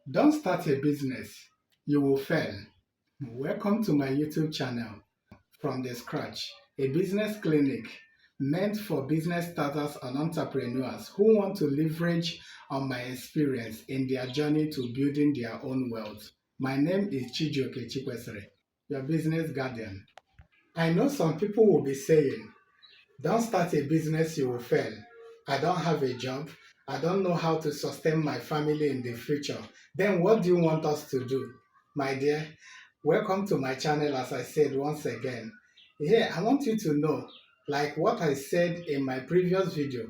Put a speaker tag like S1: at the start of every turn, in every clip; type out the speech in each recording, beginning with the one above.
S1: Don't start a business, you will fail. Welcome to my YouTube channel, From the Scratch, a business clinic meant for business starters and entrepreneurs who want to leverage on my experience in their journey to building their own wealth. My name is Chijioke Chikwesere, your business guardian. I know some people will be saying, don't start a business, you will fail. I don't have a job. I don't know how to sustain my family in the future. Then what do you want us to do? My dear, welcome to my channel as I said once again. Here, I want you to know, like what I said in my previous video,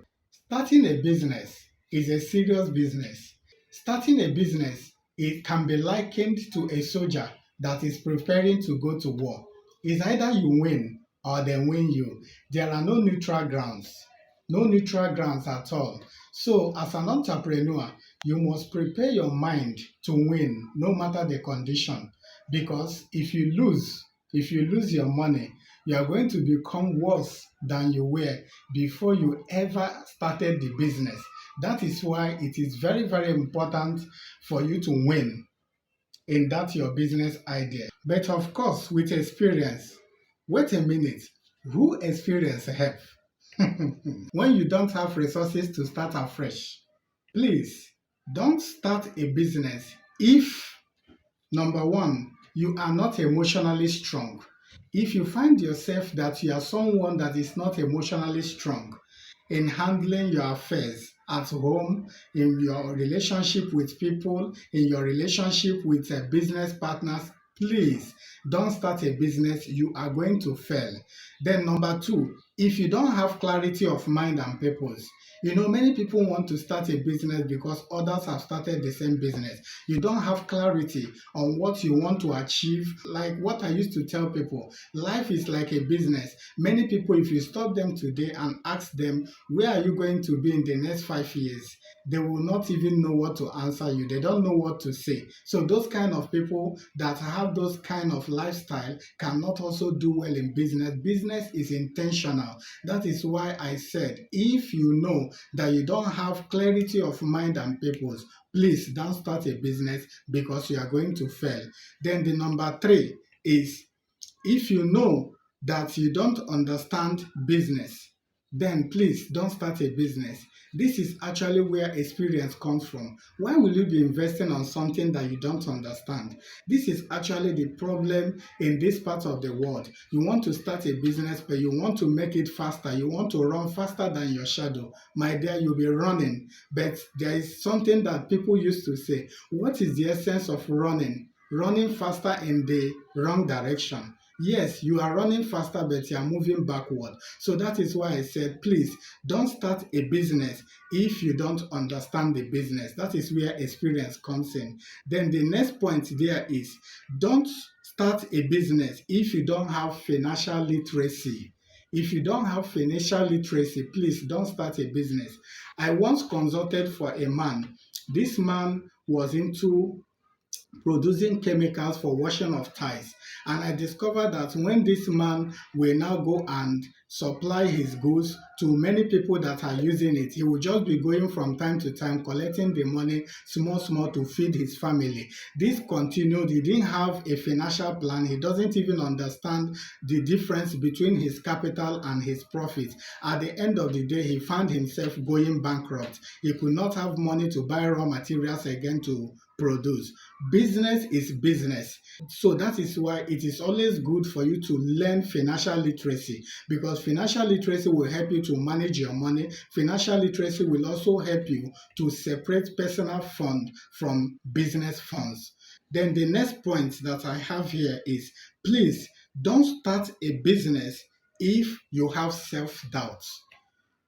S1: starting a business is a serious business. Starting a business, it can be likened to a soldier that is preparing to go to war. It's either you win or they win you. There are no neutral grounds. No neutral grounds at all. So, as an entrepreneur, you must prepare your mind to win no matter the condition. Because if you lose your money, you are going to become worse than you were before you ever started the business. That is why it is very, very important for you to win in that your business idea. But of course, with experience, wait a minute, who experience help? When you don't have resources to start afresh, please don't start a business if, number one, you are not emotionally strong. If you find yourself that you are someone that is not emotionally strong in handling your affairs at home, in your relationship with people, in your relationship with business partners, please don't start a business. You are going to fail. Then number two, if you don't have clarity of mind and purpose, many people want to start a business because others have started the same business. You don't have clarity on what you want to achieve. Like what I used to tell people, life is like a business. Many people, if you stop them today and ask them, where are you going to be in the next 5 years? They will not even know what to answer you. They don't know what to say. So those kind of people that have those kind of lifestyle cannot also do well in business. Business is intentional. That is why I said, if you know that you don't have clarity of mind and purpose, please don't start a business because you are going to fail. Then the number three is, if you know that you don't understand business, then please don't start a business. This is actually where experience comes from. Why will you be investing on something that you don't understand? This is actually the problem in this part of the world. You want to start a business, but you want to make it faster. You want to run faster than your shadow. My dear, you'll be running. But there is something that people used to say. What is the essence of running? Running faster in the wrong direction. Yes, you are running faster, but you are moving backward. So that is why I said, please don't start a business if you don't understand the business. That is where experience comes in. Then the next point there is, don't start a business if you don't have financial literacy. If you don't have financial literacy, please don't start a business. I once consulted for a man. This man was into producing chemicals for washing of ties. And I discovered that when this man will now go and supply his goods to many people that are using it, he will just be going from time to time, collecting the money small to feed his family. This continued. He didn't have a financial plan. He doesn't even understand the difference between his capital and his profit. At the end of the day, he found himself going bankrupt. He could not have money to buy raw materials again to produce. Business is business. So that is why it is always good for you to learn financial literacy, because financial literacy will help you to manage your money. Financial literacy will also help you to separate personal fund from business funds. Then the next point that I have here is, please don't start a business if you have self-doubt.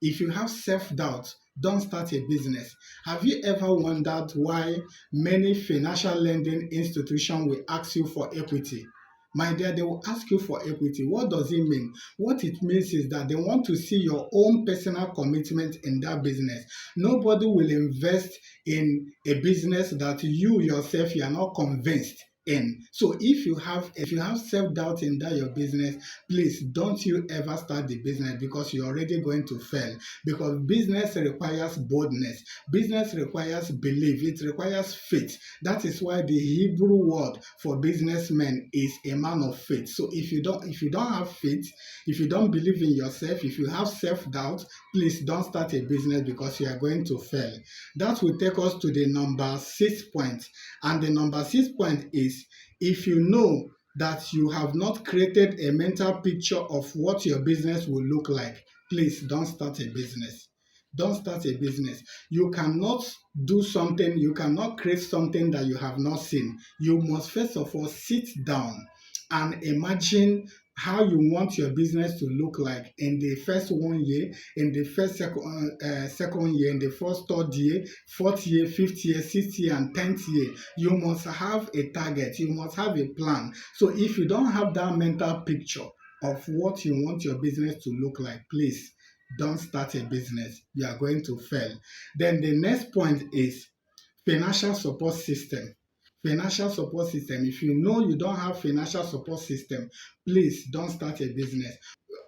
S1: If you have self-doubt, don't start a business. Have you ever wondered why many financial lending institutions will ask you for equity? My dear, they will ask you for equity. What does it mean? What it means is that they want to see your own personal commitment in that business. Nobody will invest in a business that you yourself, you are not convinced in. So if you have self-doubt in that your business, please don't you ever start the business, because you're already going to fail. Because business requires boldness, business requires belief, it requires faith. That is why the Hebrew word for businessman is a man of faith. So if you don't have faith, if you don't believe in yourself, if you have self-doubt, please don't start a business, because you are going to fail. That will take us to the number 6 point. And the number 6 point is, if you know that you have not created a mental picture of what your business will look like, please don't start a business. Don't start a business. You cannot do something, you cannot create something that you have not seen. You must first of all sit down and imagine how you want your business to look like in the first 1 year, in the second year, in the first third year, fourth year, fifth year, sixth year, and 10th year. You must have a target, you must have a plan. So if you don't have that mental picture of what you want your business to look like, please don't start a business. You are going to fail. Then the next point is financial support system. Financial support system. If you know you don't have financial support system, please don't start a business.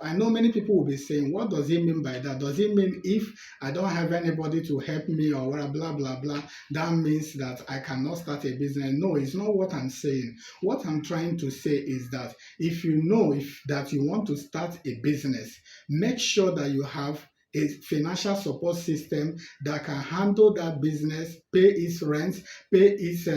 S1: I know many people will be saying, what does he mean by that? Does it mean if I don't have anybody to help me or blah, blah, blah, that means that I cannot start a business? No, it's not what I'm saying. What I'm trying to say is that if you know that you want to start a business, make sure that you have a financial support system that can handle that business, pay its rent, pay its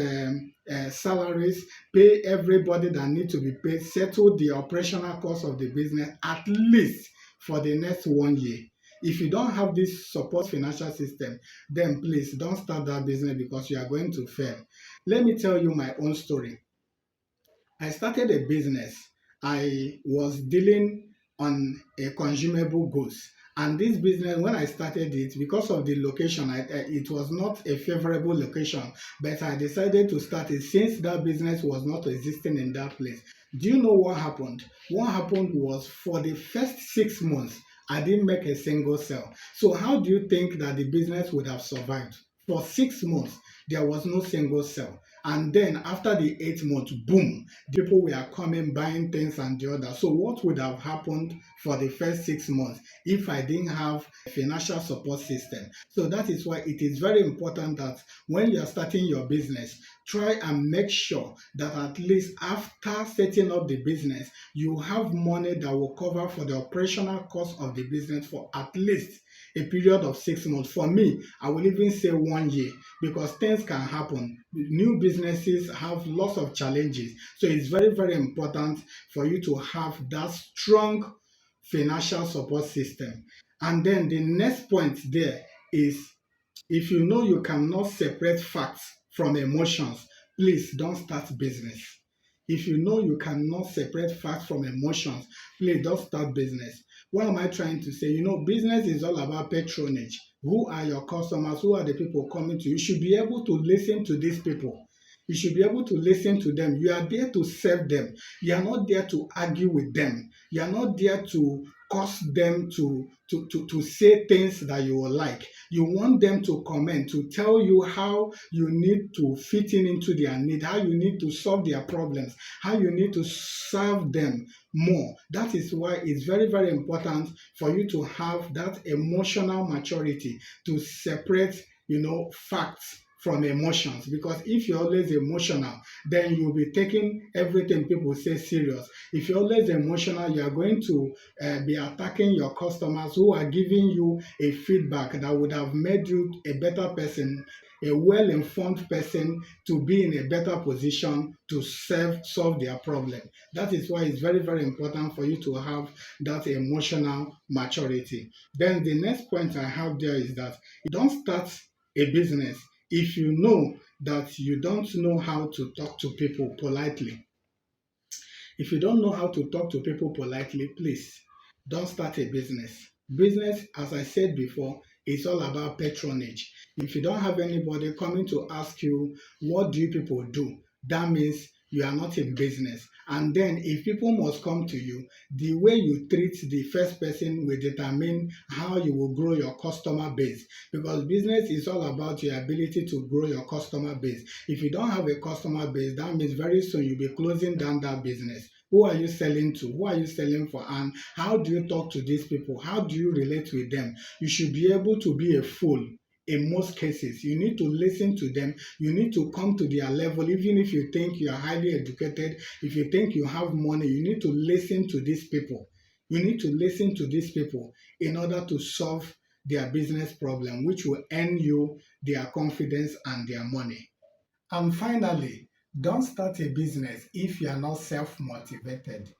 S1: salaries, pay everybody that need to be paid, settle the operational cost of the business at least for the next 1 year. If you don't have this support financial system, then please don't start that business, because you are going to fail. Let me tell you my own story. I started a business. I was dealing on a consumable goods. And this business, when I started it, because of the location, it was not a favorable location, but I decided to start it since that business was not existing in that place. Do you know what happened? What happened was, for the first 6 months, I didn't make a single sale. So how do you think that the business would have survived? For 6 months, there was no single sale. And then after the 8th month, boom, the people were coming, buying things and the other. So what would have happened for the first 6 months if I didn't have a financial support system? So that is why it is very important that when you are starting your business, try and make sure that at least after setting up the business, you have money that will cover for the operational cost of the business for at least a period of 6 months. For me, I will even say 1 year, because things can happen. New businesses have lots of challenges. So it's very, very important for you to have that strong financial support system. And then the next point there is, if you know you cannot separate facts from emotions, please don't start business. If you know you cannot separate facts from emotions, please don't start business. What am I trying to say? Business is all about patronage. Who are your customers? Who are the people coming to you? You should be able to listen to these people. You should be able to listen to them. You are there to serve them. You are not there to argue with them. You are not there to cause them to say things that you will like. You want them to comment, to tell you how you need to fit in into their need, how you need to solve their problems, how you need to serve them more. That is why it's very, very important for you to have that emotional maturity to separate, facts from emotions. Because if you're always emotional, then you'll be taking everything people say serious. If you're always emotional, you are going to be attacking your customers who are giving you a feedback that would have made you a better person, a well-informed person, to be in a better position to solve their problem. That is why it's very, very important for you to have that emotional maturity. Then the next point I have there is that you don't start a business if you know that you don't know how to talk to people politely. If you don't know how to talk to people politely, please don't start a business. Business, as I said before, is all about patronage. If you don't have anybody coming to ask you, what do you people do? That means you are not in business. And then if people must come to you, the way you treat the first person will determine how you will grow your customer base, because business is all about your ability to grow your customer base. If you don't have a customer base, that means very soon you'll be closing down that business. Who are you selling to? Who are you selling for? And how do you talk to these people? How do you relate with them? You should be able to be a fool in most cases. You need to listen to them. You need to come to their level. Even if you think you are highly educated, if you think you have money, you need to listen to these people. You need to listen to these people in order to solve their business problem, which will earn you their confidence and their money. And finally, don't start a business if you are not self-motivated.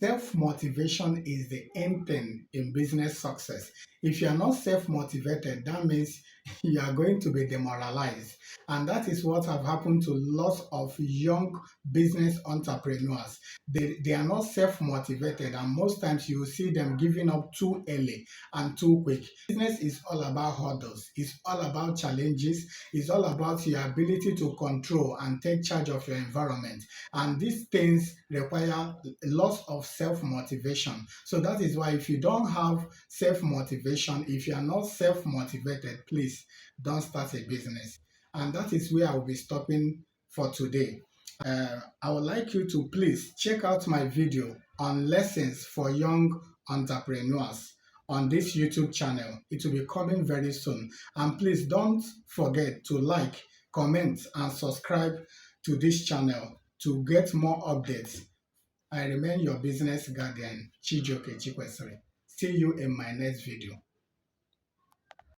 S1: Self-motivation is the end thing in business success. If you are not self-motivated, that means you are going to be demoralized. And that is what have happened to lots of young business entrepreneurs. They are not self-motivated, and most times you will see them giving up too early and too quick. Business is all about hurdles. It's all about challenges. It's all about your ability to control and take charge of your environment. And these things require lots of self-motivation. So that is why if you don't have self-motivation, if you are not self-motivated, please don't start a business. And that is where I will be stopping for today. I would like you to please check out my video on lessons for young entrepreneurs on this YouTube channel. It will be coming very soon. And please don't forget to like, comment, and subscribe to this channel to get more updates. I remain your business guardian, Chijoke Chikwesiri. See you in my next video.